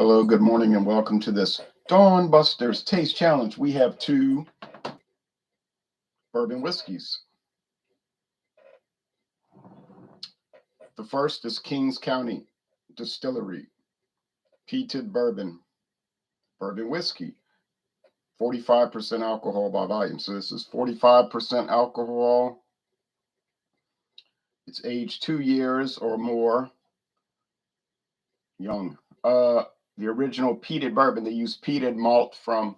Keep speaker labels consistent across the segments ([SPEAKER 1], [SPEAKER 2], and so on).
[SPEAKER 1] Hello, good morning, and welcome to this Dawn Busters Taste Challenge. We have two bourbon whiskeys. The first is Kings County Distillery Peated Bourbon whiskey, 45% alcohol by volume. So this is 45% alcohol. It's aged 2 years or more. Young. The original peated bourbon, they use peated malt from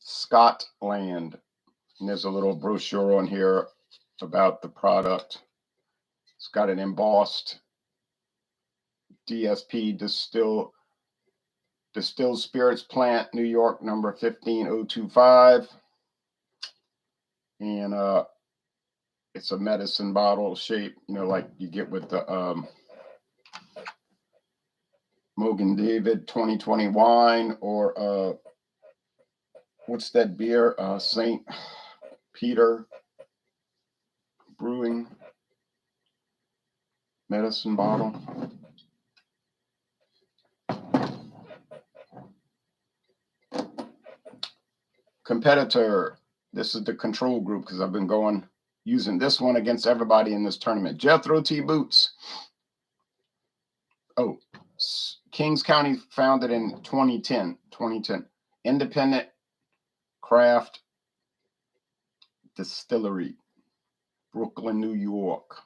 [SPEAKER 1] Scotland. And there's a little brochure on here about the product. It's got an embossed DSP distilled spirits plant, New York, number 15025. And it's a medicine bottle shape, like you get with the Mogan David 2020 wine, or what's that beer? St. Peter Brewing medicine bottle. Competitor. This is the control group because I've been using this one against everybody in this tournament. Jethro T Boots. Oh, Kings County, founded in 2010. Independent craft distillery, Brooklyn, New York.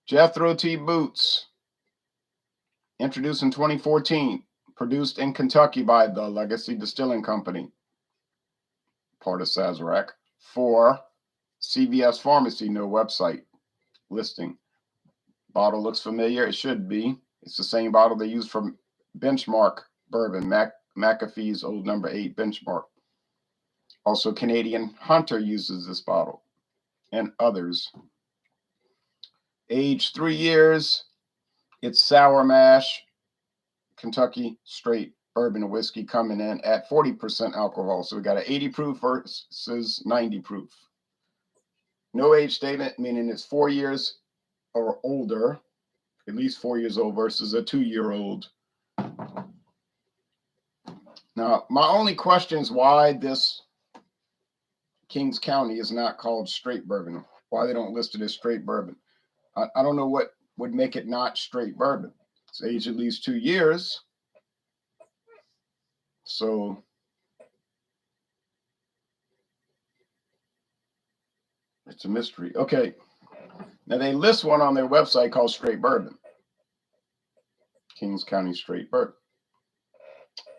[SPEAKER 1] Jethro T Boots, introduced in 2014, produced in Kentucky by the Legacy Distilling Company, part of Sazerac, for CVS Pharmacy, no website listing. Bottle looks familiar. It should be. It's the same bottle they use for Benchmark Bourbon, McAfee's old number 8 Benchmark. Also, Canadian Hunter uses this bottle, and others. Aged 3 years. It's sour mash, Kentucky straight bourbon whiskey, coming in at 40% alcohol. So we got an 80 proof versus 90 proof. No age statement, meaning it's 4 years or older, at least 4 years old versus a 2-year-old. Now, my only question is why this Kings County is not called straight bourbon. Why they don't list it as straight bourbon. I don't know what would make it not straight bourbon. It's aged at least 2 years. So it's a mystery. Okay. Now they list one on their website called straight bourbon. Kings County straight bourbon.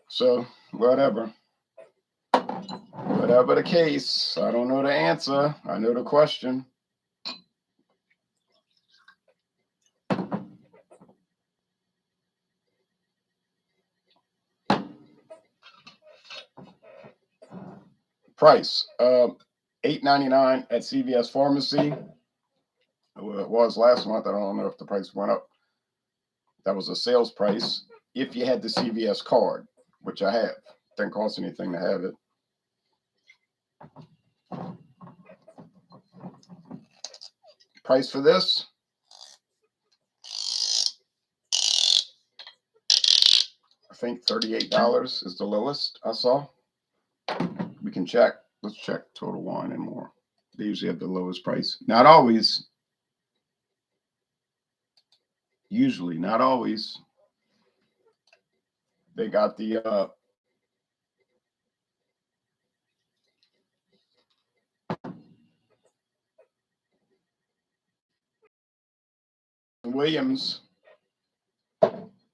[SPEAKER 1] So whatever. Whatever the case, I don't know the answer. I know the question. Price, $8.99 at CVS Pharmacy. Well, it was last month. I don't know if the price went up. That was a sales price if you had the CVS card, which I have. Didn't cost anything to have it. Price for this, I think $38 is the lowest I saw. We can check. Let's check Total Wine and More. They usually have the lowest price. Not always. Usually, not always. They got the Williams,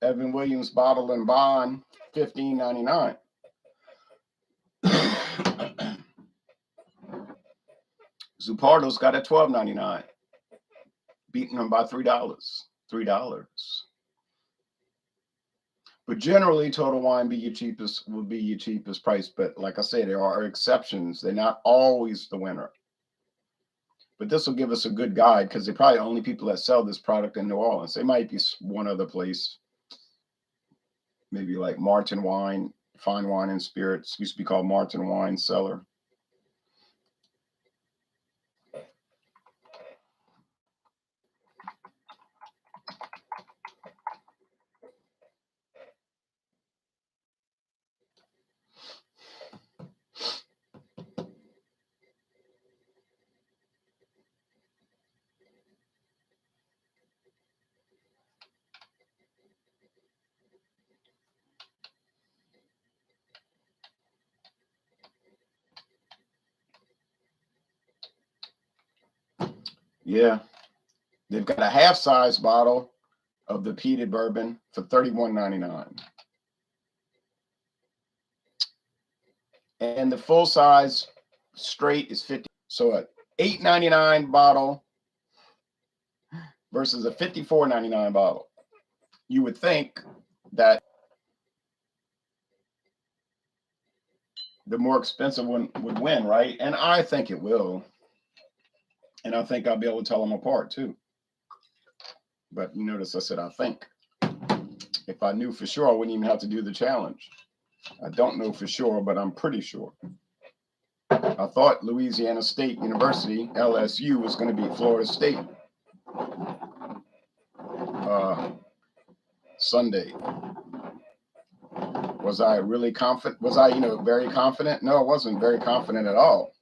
[SPEAKER 1] Evan Williams Bottle and Bond, $15.99. Zupardo's got it $12.99, beating them by $3. But generally, Total Wine will be your cheapest price. But like I say, there are exceptions. They're not always the winner. But this will give us a good guide because they're probably the only people that sell this product in New Orleans. They might be one other place, maybe like Martin Wine, Fine Wine and Spirits, used to be called Martin Wine Cellar. Yeah. They've got a half-size bottle of the peated bourbon for $31.99. And the full-size straight is $50. So a $8.99 bottle versus a $54.99 bottle. You would think that the more expensive one would win, right? And I think it will. And I think I'll be able to tell them apart too. But you notice I said I think. If I knew for sure, I wouldn't even have to do the challenge. I don't know for sure, but I'm pretty sure. I thought Louisiana State University, LSU, was going to beat Florida State Sunday. Was I really confident? Was I, very confident? No, I wasn't very confident at all.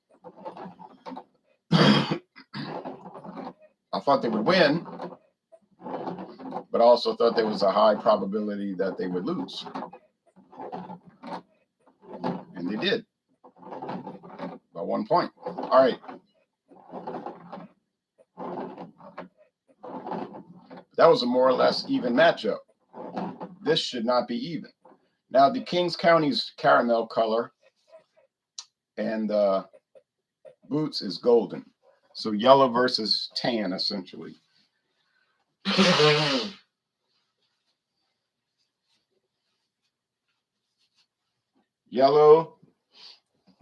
[SPEAKER 1] I thought they would win, but I also thought there was a high probability that they would lose. And they did. By 1 point. All right. That was a more or less even matchup. This should not be even. Now, the Kings County's caramel color and Boots is golden. So yellow versus tan, essentially. Yellow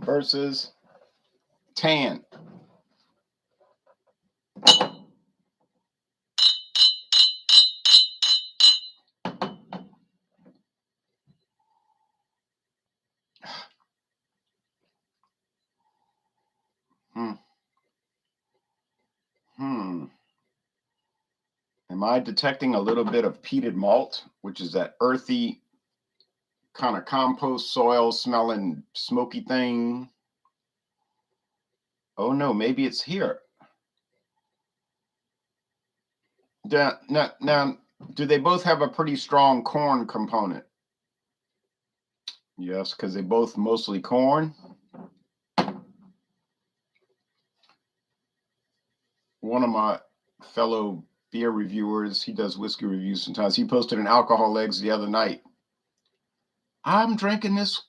[SPEAKER 1] versus tan. Am I detecting a little bit of peated malt, which is that earthy kind of compost soil smelling smoky thing? Oh no, maybe it's here. Now, do they both have a pretty strong corn component? Yes, because they both mostly corn. One of my fellow beer reviewers, he does whiskey reviews sometimes. He posted an alcohol eggs the other night. I'm drinking this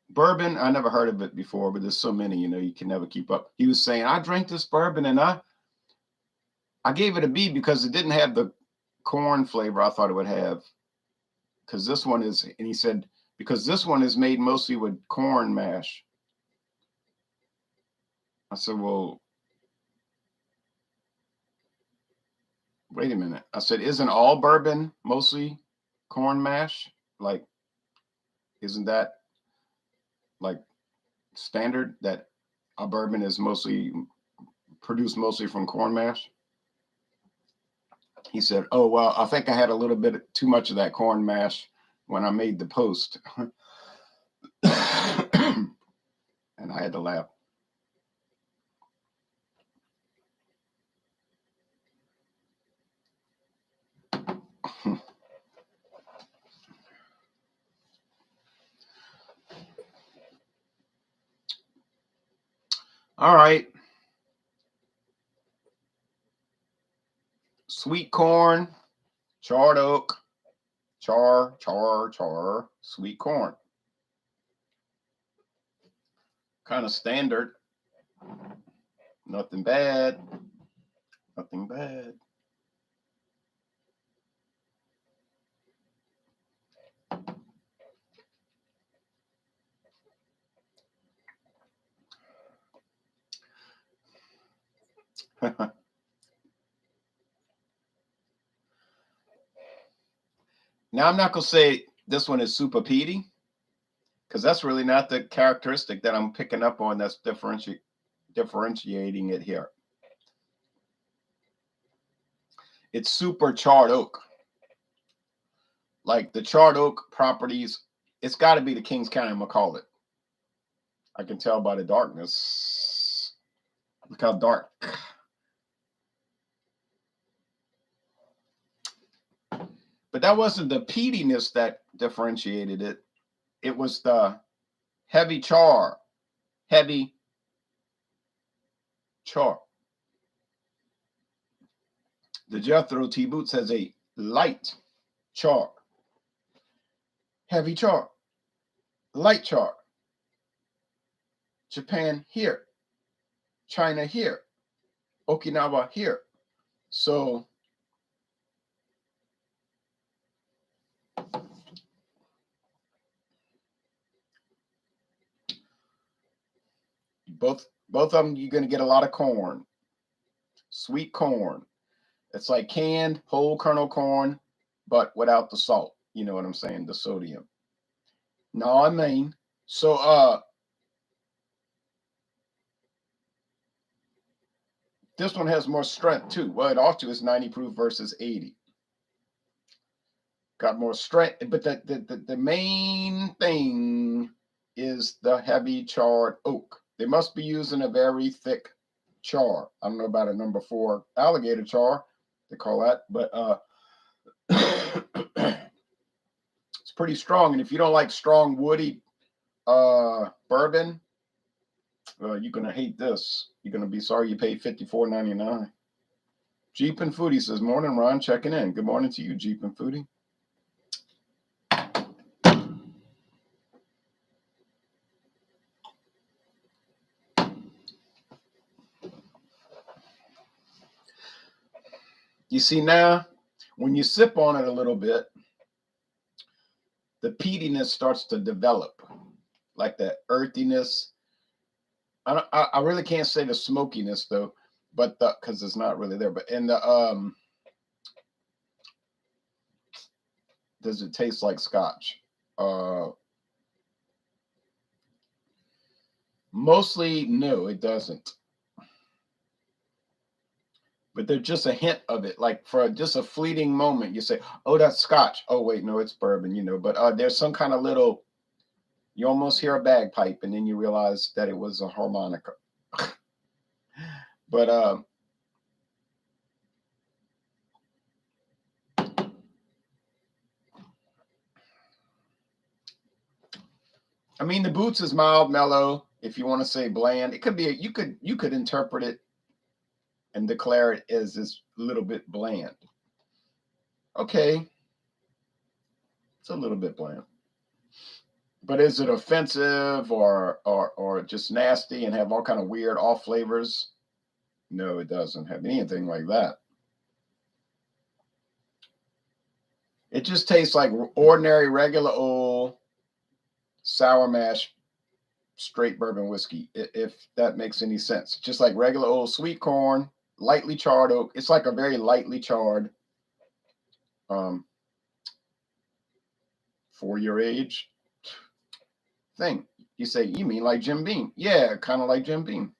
[SPEAKER 1] bourbon. I never heard of it before, but there's so many, you can never keep up. He was saying, I drank this bourbon and I gave it a B because it didn't have the corn flavor I thought it would have. Because this one is, and he said, because this one is made mostly with corn mash. I said, well, wait a minute. I said, isn't all bourbon mostly corn mash? Like, isn't that like standard that a bourbon is mostly produced mostly from corn mash? He said, oh, well, I think I had a little bit too much of that corn mash when I made the post. And I had to laugh. All right. Sweet corn, charred oak, char, sweet corn. Kind of standard. Nothing bad. Nothing bad. Now, I'm not going to say this one is super peaty, because that's really not the characteristic that I'm picking up on that's differentiating it here. It's super charred oak. Like the charred oak properties, it's got to be the Kings County, I'm going to call it. I can tell by the darkness. Look how dark. But that wasn't the peatiness that differentiated it. It was the heavy char. Heavy char. The Jethro Tea Boots has a light char, heavy char, light char. Japan here, China here, Okinawa here. So both of them, you're going to get a lot of corn, sweet corn. It's like canned whole kernel corn, but without the salt. You know what I'm saying? The sodium. No, I mean, so this one has more strength too. Well, it also is 90 proof versus 80. Got more strength, but the main thing is the heavy charred oak. They must be using a very thick char. I don't know about a number 4 alligator char, they call that, but it's pretty strong. And if you don't like strong woody bourbon, you're gonna hate this. You're gonna be sorry you paid $54.99. Jeep and Foodie says, "Morning, Ron, checking in." Good morning to you, Jeep and Foodie. You see now, when you sip on it a little bit, the peatiness starts to develop, like that earthiness. I really can't say the smokiness though, but because it's not really there. But in the does it taste like scotch? Mostly, no, it doesn't. But there's just a hint of it, like for just a fleeting moment, you say, "Oh, that's scotch." Oh, wait, no, it's bourbon, you know. But there's some kind of little, you almost hear a bagpipe, and then you realize that it was a harmonica. But I mean, the Boots is mild, mellow. If you want to say bland, it could be. You could interpret it and declare it as this little bit bland. Okay, it's a little bit bland. But is it offensive or just nasty and have all kind of weird off flavors? No, it doesn't have anything like that. It just tastes like ordinary, regular old sour mash straight bourbon whiskey, if that makes any sense. Just like regular old sweet corn, lightly charred oak. It's like a very lightly charred, for your age thing. You say, you mean like Jim Beam? Yeah, kind of like Jim Beam.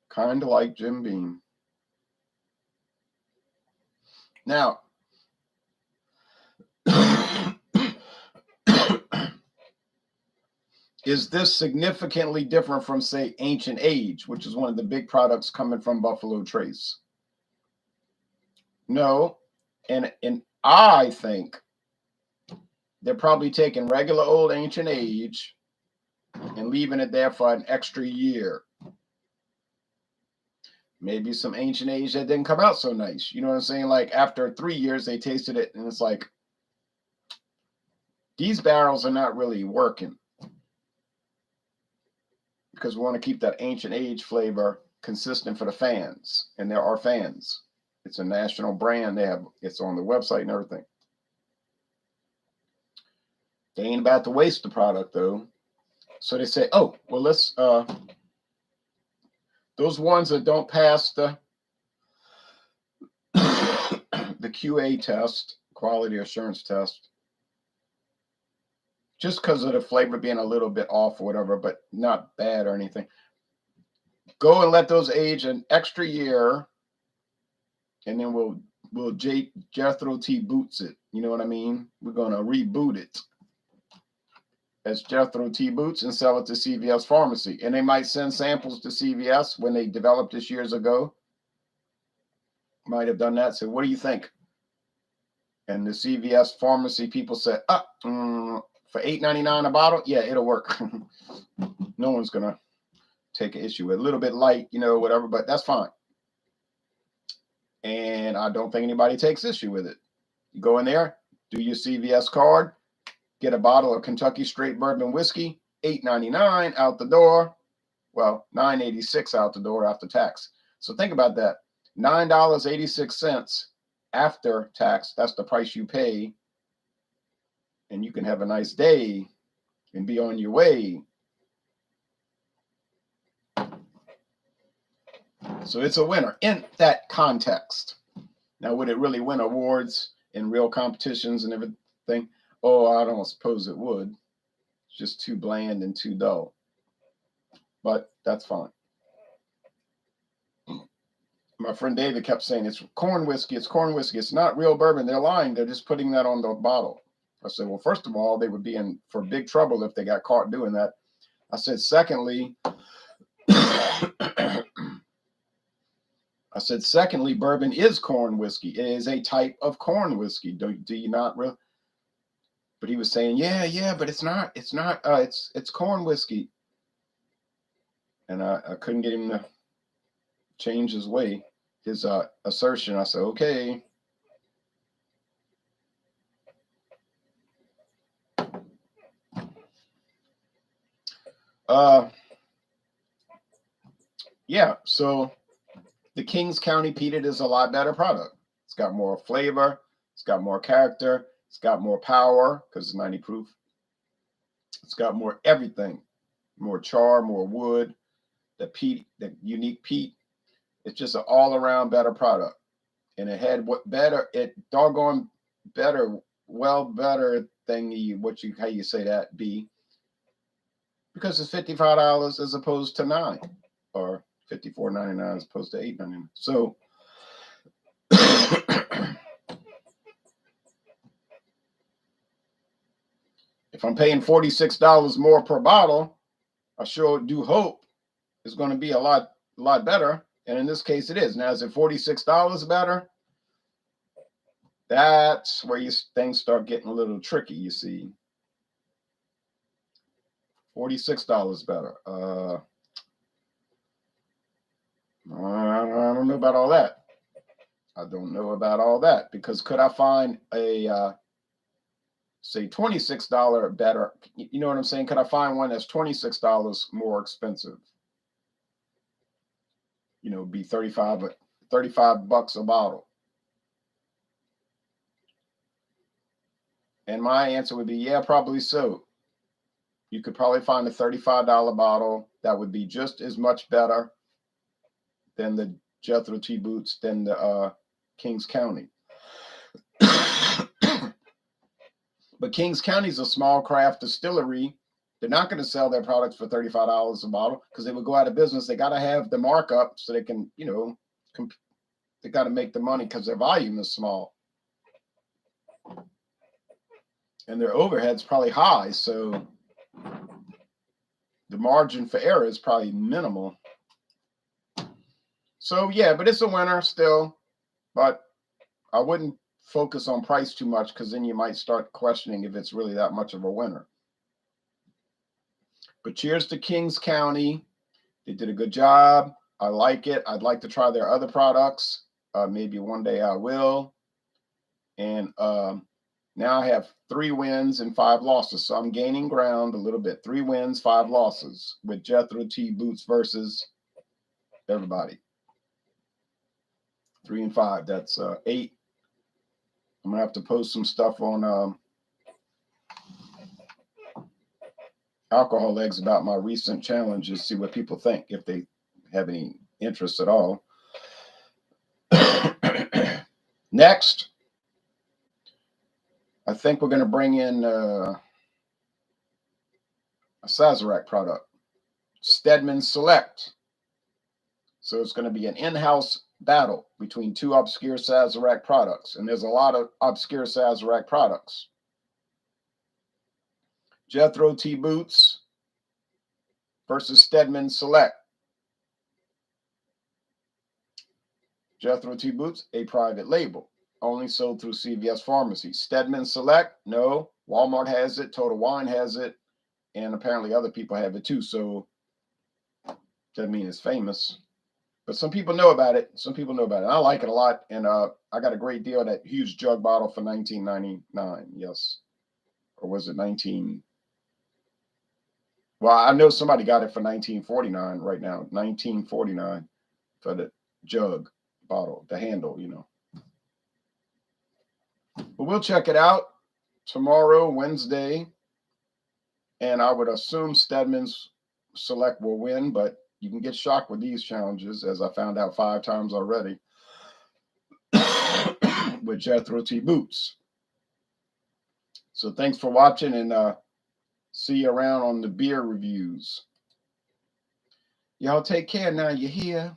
[SPEAKER 1] Kind of like Jim Beam. Now, is this significantly different from, say, Ancient Age, which is one of the big products coming from Buffalo Trace? No. And I think they're probably taking regular old Ancient Age and leaving it there for an extra year. Maybe some Ancient Age that didn't come out so nice. You know what I'm saying? Like after 3 years, they tasted it and it's like, these barrels are not really working, because we want to keep that Ancient Age flavor consistent for the fans. And there are fans. It's a national brand. It's on the website and everything. They ain't about to waste the product though. So they say, oh, well, let's, those ones that don't pass the the QA test, quality assurance test, just because of the flavor being a little bit off or whatever, but not bad or anything, go and let those age an extra year, and then we'll Jethro Tea Boots it. You know what I mean? We're gonna reboot it as Jethro Tea Boots and sell it to CVS Pharmacy. And they might send samples to CVS when they developed this years ago. Might have done that. So what do you think? And the CVS Pharmacy people said, for $8.99 a bottle, yeah, it'll work. No one's gonna take an issue with it. A little bit light, you know, whatever, but that's fine. And I don't think anybody takes issue with it. You go in there, do your CVS card, get a bottle of Kentucky Straight Bourbon whiskey, $8.99 out the door. Well, $9.86 out the door after tax. So think about that. $9.86 after tax. That's the price you pay. And you can have a nice day and be on your way. So it's a winner in that context. Now, would it really win awards in real competitions and everything? Oh, I don't suppose it would. It's just too bland and too dull. But that's fine. My friend David kept saying, it's corn whiskey, it's corn whiskey. It's not real bourbon. They're lying. They're just putting that on the bottle. I said, well, first of all, they would be in for big trouble if they got caught doing that. I said, secondly, bourbon is corn whiskey. It is a type of corn whiskey. Do you not really? But he was saying, yeah, but it's not. It's corn whiskey. And I couldn't get him to change his way, his assertion. I said, okay. Yeah, so the Kings County Peated is a lot better product. It's got more flavor. It's got more character. It's got more power because it's 90 proof. It's got more everything, more char, more wood, the peat, the unique peat. It's just an all-around better product. And it had what better, it doggone better, well better thingy, how you say that, be, because it's $55 as opposed to $9, or $54.99 as opposed to $8.99. So if I'm paying $46 more per bottle, I sure do hope it's going to be a lot better. And in this case, it is. Now, is it $46 better? That's where things start getting a little tricky, you see. $46 better. I don't know about all that. I don't know about all that, because could I find a, say, $26 better? You know what I'm saying? Could I find one that's $26 more expensive? You know, be 35 bucks a bottle. And my answer would be, yeah, probably so. You could probably find a $35 bottle that would be just as much better than the Jethro T Boots, than the Kings County. But Kings County is a small craft distillery. They're not going to sell their products for $35 a bottle because they would go out of business. They got to have the markup so they can, you know, they got to make the money because their volume is small. And their overhead's probably high, so the margin for error is probably minimal. So, yeah, but it's a winner still. But I wouldn't focus on price too much, because then you might start questioning if it's really that much of a winner. But cheers to Kings County. They did a good job. I like it. I'd like to try their other products. Maybe one day I will. And now I have 3 wins and 5 losses. So I'm gaining ground a little bit. 3 wins, 5 losses with Jethro T Boots versus everybody. 3 and 5. That's 8. I'm going to have to post some stuff on Alcohol Eggs about my recent challenges, see what people think, if they have any interest at all. Next, I think we're going to bring in a Sazerac product, Stedman Select. So it's going to be an in-house battle between 2 obscure Sazerac products, and there's a lot of obscure Sazerac products. Jethro T Boots versus Stedman Select. Jethro T Boots, a private label, only sold through CVS Pharmacy. Stedman Select, no. Walmart has it, Total Wine has it, and apparently other people have it too. So doesn't mean it's famous. But some people know about it. Some people know about it. I like it a lot. And I got a great deal, that huge jug bottle for $19.99. Yes. Or was it 19? Well, I know somebody got it for $19.49 right now. $19.49 for the jug bottle, the handle, you know. But we'll check it out tomorrow, Wednesday. And I would assume Stedman's Select will win, but you can get shocked with these challenges, as I found out 5 times already with Jethro T. Boots. So thanks for watching, and see you around on the beer reviews. Y'all take care now, you hear?